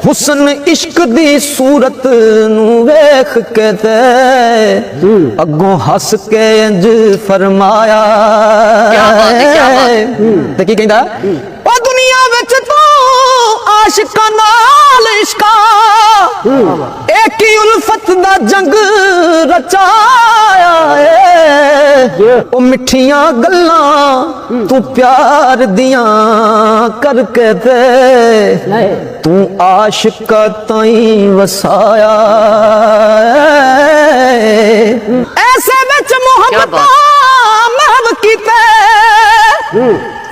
हुस्न इश्क दी सूरत नू वेख के ते अगों हस के इंज फरमाया ते की कहंदा ओ दुनिया विच तू आशिकां नाल इश्का एक ही उल्फत दा जंग रचाया ओ मिठियां गल्लां तू प्यार दियां करके ते तू आशिका ताई वसाया ऐसे विच मोहब्बत महब कीते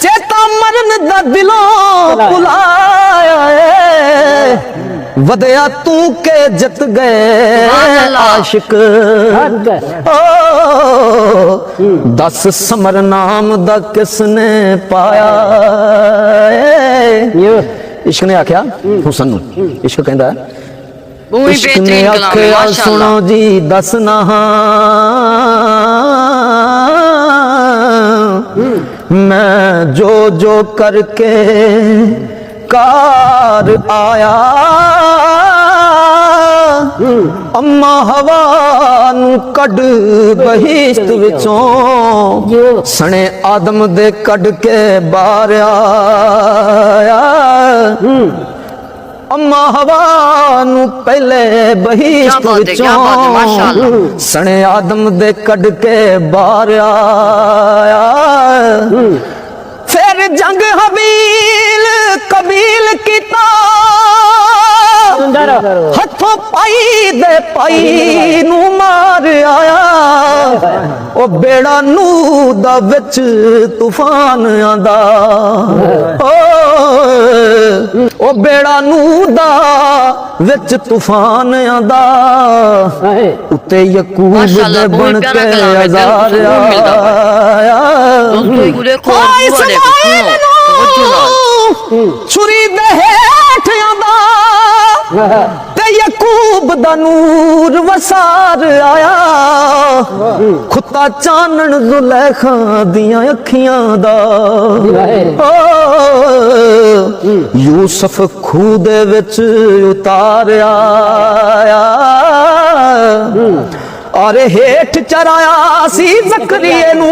चेता मरन दा दिलों भुलाया वदया तू के जत गए आशिक ओ दस समर नाम दा किसने पाया इश्क ने आख्या हुसन नू इश्क कहंदा इश्क ने आख्या सुनो जी दस ना मैं जो जो करके कार आया अम्मा हवा नू कड बहिश्त विचों सने आदम दे कड के बाहर आया अम्मा हवा नू पहले बहिश्त विचों सने आदम दे कड के बाहर आया फिर जंग हबील कबील कीता हथों पाई दे पाई नू मार आया ओ बेड़ा नू दा विच तूफान आंदा ओ बेड़ा नू दा विच तूफान आंदा उत्ते यकूब दे बन के हजार आया छुरी दे हेठ आंदा ते यकूब दा नूर वसार आया खुदा चानन जुलेखा दियां अखियां दा यूसुफ खूह दे विच उतारिया और हेठ चराया सी ज़करिया नू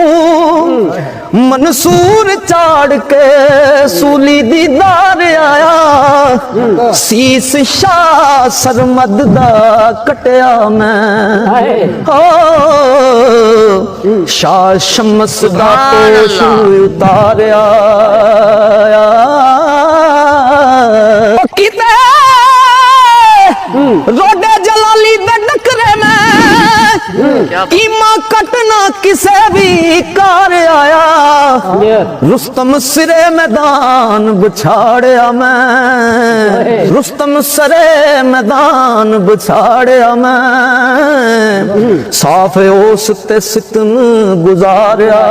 मंसूर चाड़ के सूली दीदार आया सीस शाह सरमद दा कटिया मैं शाह शमस दा पोश उतारिया किते रोडे जलाली दे डकरे में कीमा कटना किसे भी कार आया रुस्तम सिरे मैदान बिछाड़िया मैं रुस्तम सिरे मैदान बिछाड़िया मैं साफ ओस ते सितम गुजारिया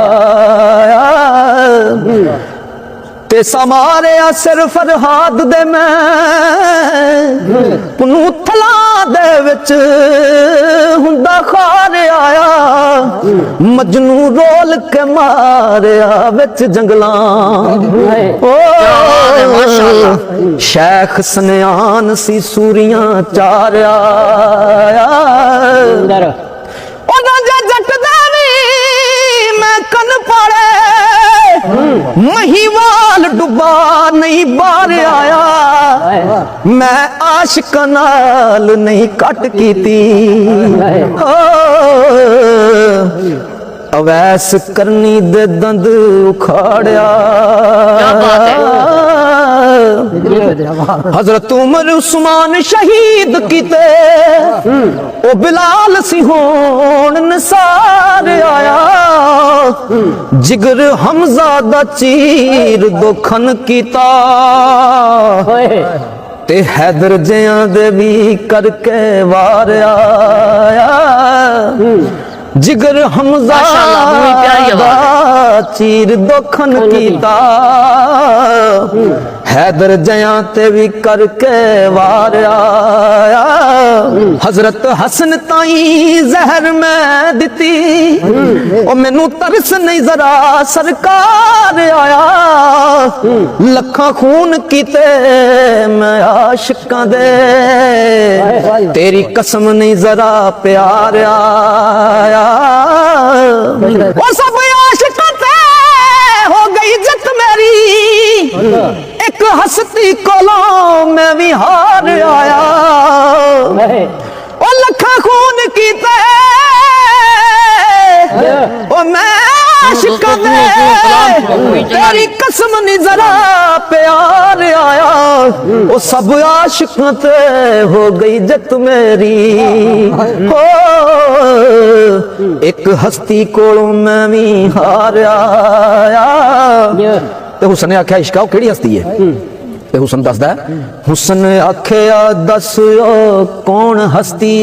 ते समारे सिर फरहाद दे मैं पनूथला दे विच हुंदा खार आया मजनू रोल के मारिया विच जंगलां ओ शेख सनयान सी सूरियां चारिया ओदा जट दे मैं कन पाड़े महीवाल डुबा नहीं बार आया मैं आशिक नाल नहीं कट कीती अवैस करनी दे दंद उखाड़िया हजरत उमर उस्मान शहीद कीते ओ बिलाल सी होन निसार आया जिगर हमजा दा चीर दोखन कीता ते हैदर जियां दे भी करके वार आया जिगर हमजा दा चीर दोखन कीता हैदर जया ते भी करके वार आया हजरत हसन ताई जहर मैं दिती ओ मैनू तरस नहीं जरा सरकार आया लखा खून कीते मैं आशिकां दे तेरी कसम नहीं जरा प्यार आया ओ सब आशिकां ते हो गई इज्जत मेरी एक हस्ती कोलों मैं भी हार आया ओ लखा खून कीते ओ मैं आशिकां दे तेरी कसम नहीं जरा प्यार आया ओ सब आशिकां ते हो गई इज्जत मेरी हो एक हस्ती कोलों मैं भी हार आया ते हुसन ने आख्या इश्का केड़ी हस्ती है ते हुसन दसदा हुसन आख्या दस कौन हस्ती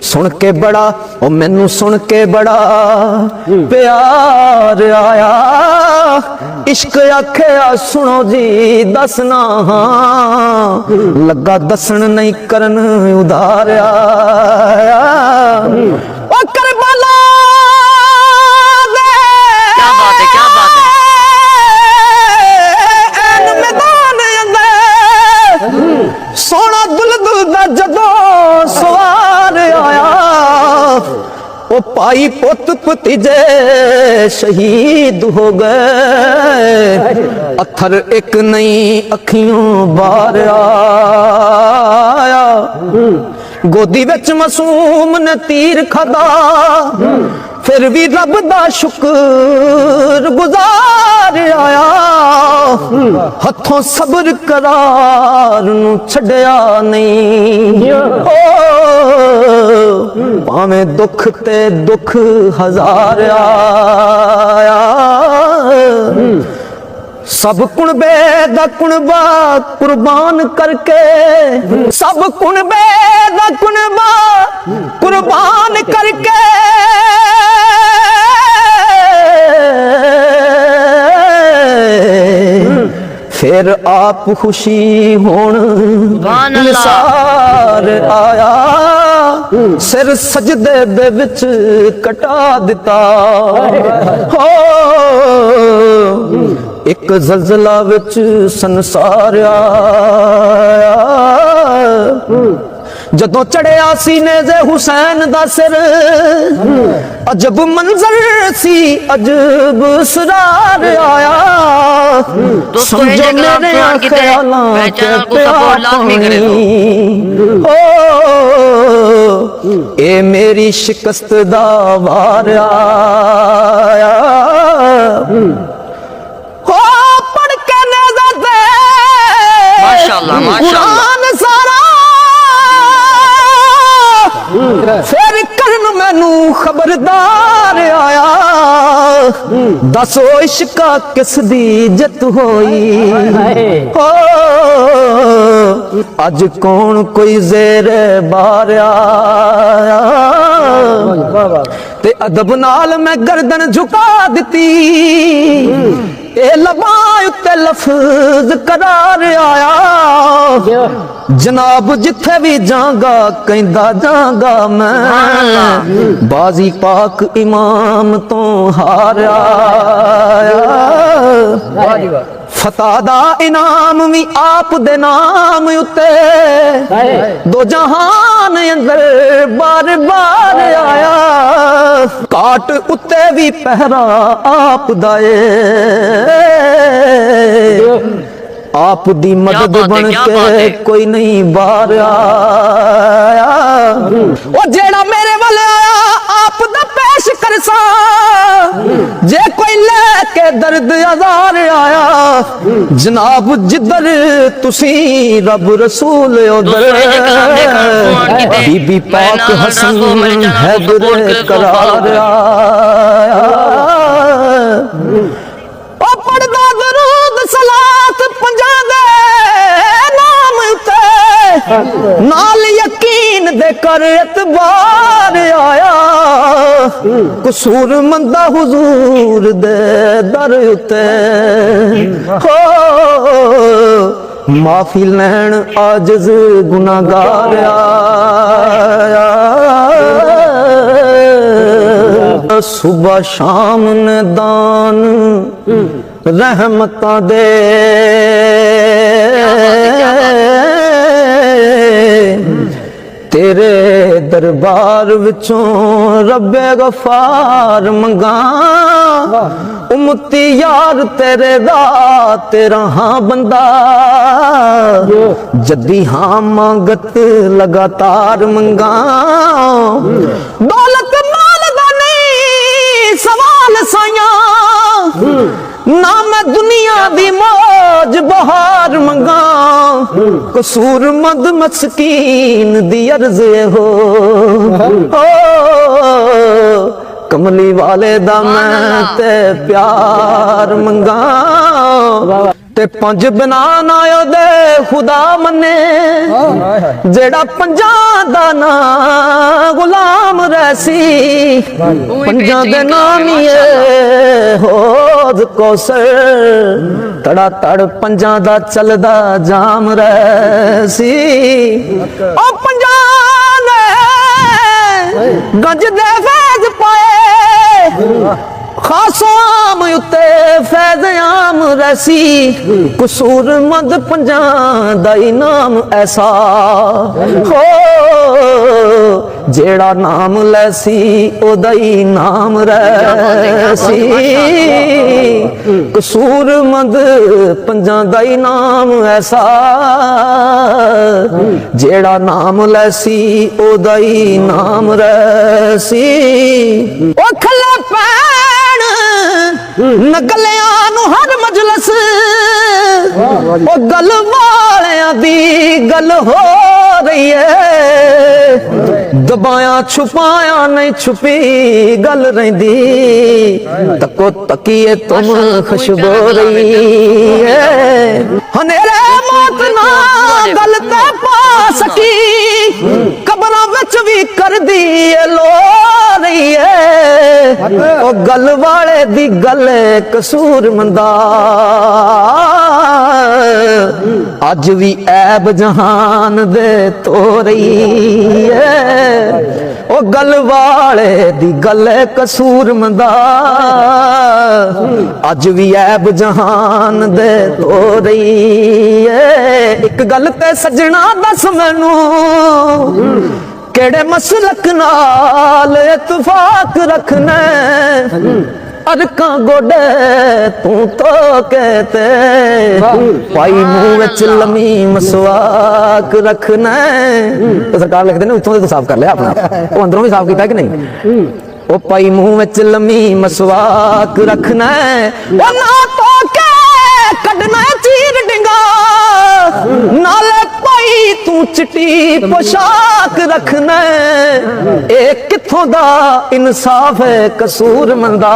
सुन के बड़ा ओ मैनू सुन के बड़ा प्यार आया इश्क आख्या सुनो जी दसना लगा दसन नहीं करन उधार आया ओ करबला सोना दुलदुल दा जदों सवार आया ओ पाई पुत भतीजे शहीद हो गए अथर एक नहीं अखियों बार आया गोदी विच मासूम ने तीर खादा फिर भी रब दा शुक्र गुजार आया हथों सब्र करार नू छड़िया नहीं भावें दुख ते दुख हजार आया सब कुणबे दा कुणबा कुर्बान करके सब कुणबे दा कुणबा कुर्बान करके फिर आप खुशी होण निसार आया सिर सजदे दे विच कटा दिता हो एक जलजला विच संसार आया जदों चढ़िया सीने दे हुसैन दा सिर अजब मंजर सी अजब सरार आया समझो मेरे ख्यालां ते पानी ओ ए मेरी शिकस्त दा वार आया हो पढ़ के नज़र दे माशाअल्लाह माशाअल्लाह सारा फिर करन मैनू खबरदार आया दसो इश्का किस दी जित होई हो अज कौन कोई जेरे बार आया ते अदब नाल मैं गर्दन झुका दिती ए लबां उत्ते लफ्ज करार आया जनाब जिथे भी जागा कहंदा जागा मैं बाजी पाक इमाम तो हार आया फतह दा इनाम भी आप दे नाम उते दो जहान अंदर बार बार आया काट उते भी पहरा आप दाए आप दी मदद बन के कोई नहीं बार आया ओ जेड़ा मेरे वाले आया आप दा पेश करसा जे कोई लेके दर्द आजार आया जनाब जिधर तुसी रब रसूल उधर बीबी पाक हसन हैदर करार आया ओ पढ़दा दरूद सलात पंजा दे नाम उते नाल यकीन दे कर एतबार आया ਕਸੂਰ ਮੰਦਾ ਹੁਜ਼ੂਰ ਦੇ ਦਰ ਉਤੇ ਹੋ ਮਾਫੀ ਲੈਣ ਆਜਜ਼ ਗੁਨਾਹਗਾਰ ਆਇਆ ਸੁਬਹ ਸ਼ਾਮ ਨੇ ਦਾਨ ਰਹਿਮਤਾਂ ਦੇ तेरे दरबार विचों रब्बे गफार मंगा उम्मती यार तेरे दा तेरा हाँ बंदा जदी हाँ मांगत लगातार मंगा दौलत माल दा नहीं सवाल साया ना मैं दुनिया दी मौज बहार मंगा कसूर मंद मस्कीन दी अर्ज़ हो कमली वाले दा मैं ते प्यार मंगा ते पंज बिना ना दे खुदा मने जेड़ा पंजा दा ना गुलाम रहसी पंजा दे नामिए होज कौसर तड़ा तड़ पंजा दा चलदा जाम रहसी ओ पंजा ने गंज दे फैज पाए खासाम उते फैज आम रसी कसूर मंद पंजा दा इनाम ऐसा हो जेड़ा नाम लैसी ओदा ही नाम रसी कसूर मंद पंजा दा इनाम ऐसा जेड़ा नाम लैसी ओदा ही नाम रसी ओ खले पैण नगलियां नू हर मजलस ओ गल वालियां दी गल हो रही है दबाया छुपाया नहीं छुपी गल रही तको तकिए तुम खुशबू रही है हनेरे मौत ना गल ते पा सकी कब्रां विच भी कर दी लो रही है ओ गल वाले दी गल कसूर मंदा अज भी ऐब जहान दे तो रही है ओ गल वाले दी गल कसूर मंदा अज भी ऐब जहान दे तो रही है एक गल ते सजना दस मैनू केड़े मसलक नाल इत्तफाक रखना अरका गोडे तू तो कहते पाई मुंह विच लमी मसवाक रखना तो सरकार लिखते ने इत्थों तो साफ कर लिया अपना वो अंदरों भी साफ किया कि नहीं ओ पाई मुंह विच लमी मसवाक रखना ओ ना तो के कढना चीर डिंगा नाले पाई तू चिट्टी पोशाक रखना ए किथों दा इंसाफ है कसूर मंदा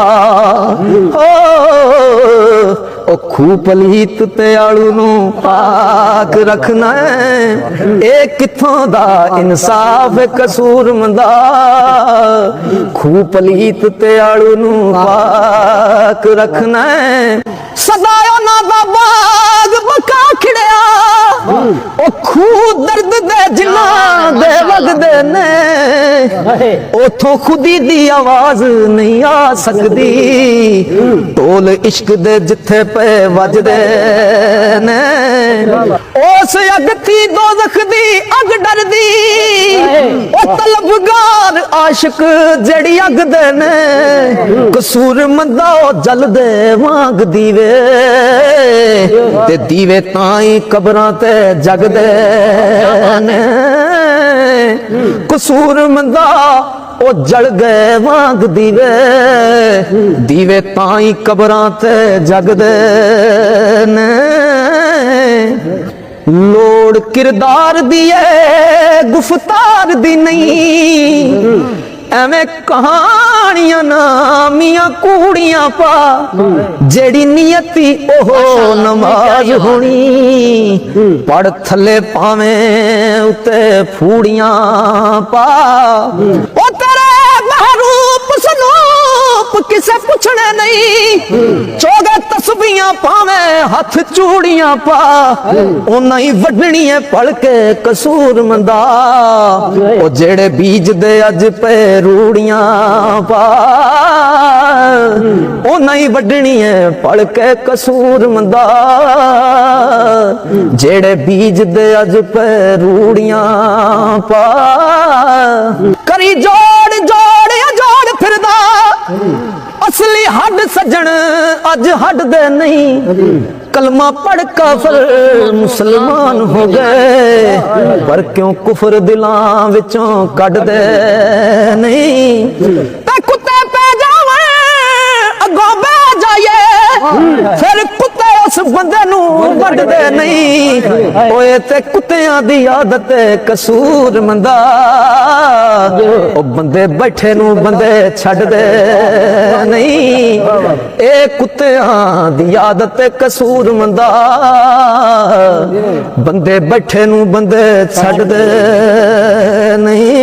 ओ खूह पलीत ते आलू नू पाक रखना ए किथों दा इंसाफ है कसूर मंदा खूह पलीत ते आलू नू पाक रखना सदायो ना दा बाग बका खिड़िया ओ खूह दर्द दे जिन्ना दे वगदे ने ओथों खुदी दी आवाज नहीं आ सकदी ढोल इश्क दे जिथे पे वजदे ने उस अग थी दोज़ख दी अग डरदी ओ तलबगार आशिक जड़ी अग दे ने कसूर मंदा ओ जलदे वांग दीवे ते दीवे ताई कबरां ते जगदे ने कसूर मंदा ओ जल गए वांग दीवे दीवे ताई कबरां ते जगदे ने लोड़ किरदार दी है गुफ्तार दी नहीं एवें कहानियां नामियां कूड़ियां पा जेड़ी नियती ओहो नमाज होनी पढ़ थले पावें उते फूड़ियां पा ओ तेरे महरूप आप किसे पूछने नहीं चोगे तस्बीहां पावे हथ चूड़ियां पा ओना ही वड्डनी है पढ़ के कसूर मंदा ओ जेड़े बीज दे अज पे रूड़ियां पा ओना ही वड्डनी है पढ़ के कसूर मंदा जेड़े बीज दे अज पे रूड़ियां पा करी जोड़ जोड़ जोड़ फिरदा असली हड सजन अज हड दे नहीं कलमा पढ़ काफिर मुसलमान हो गए पर क्यों कुफर दिलां विचों कढ दे नहीं ते कुत्ते पे जावे अगों बह जाइए फिर कुत्ते उस बंदे नू वढ दे नहीं ओए ते कुत्तियां दी आदत कसूर मंदा ओ बंदे बैठे नू बंदे छड़ दे नहीं ए कुत्तियां दी आदत कसूर मंदा बंदे बैठे नू बंदे छड़ दे नहीं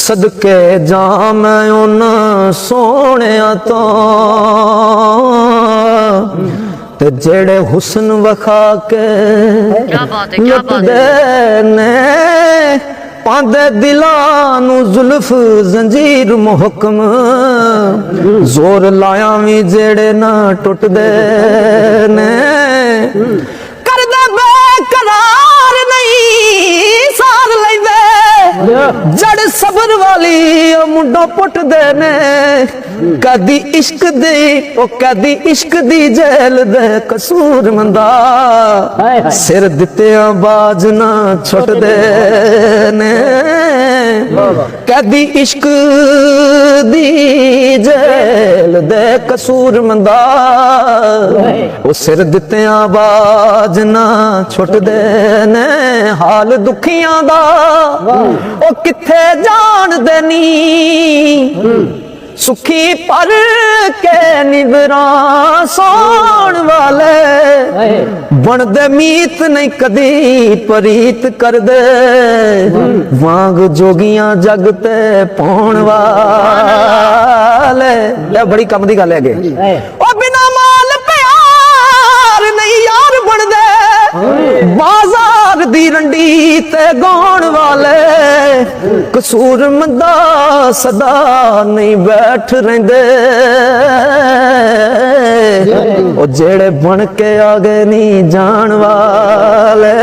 सदके जा मैं उन्हां सोहणियां तो ते जेड़े हुस्न वखा के लुटदे ने पांदे दिलां नू जुल्फ जंजीर मुहकम जोर लाया भी जेड़े ना टुटदे ने करदे बेकरार नहीं सार लैंदे जड़ सबर वाली मुंडो पुटदे ने कदी इश्क दी ओ कदी इश्क दी जेल दे कसूर मंदा सिर दिते बाज ना छुटदे ने कदी इश्क दी जेल दे कसूर मंदा ओ सिर दिते बाज ना छुटदे ने हाल दुखियां दा ओ किथे जान देनी सुखी पर के निबरा सोण वाले बनदे मीत नहीं कदी परीत कर दे वांग जोगियां जग ते पौण वाले बड़ी कम दी गल है ओ बिना माल प्यार नहीं यार बनदे बाजार दी रंडी ते गौण वाले कसूर मंदा सदा नहीं बैठ रहिंदे ओ जेड़े बन के आगे नहीं जान वाले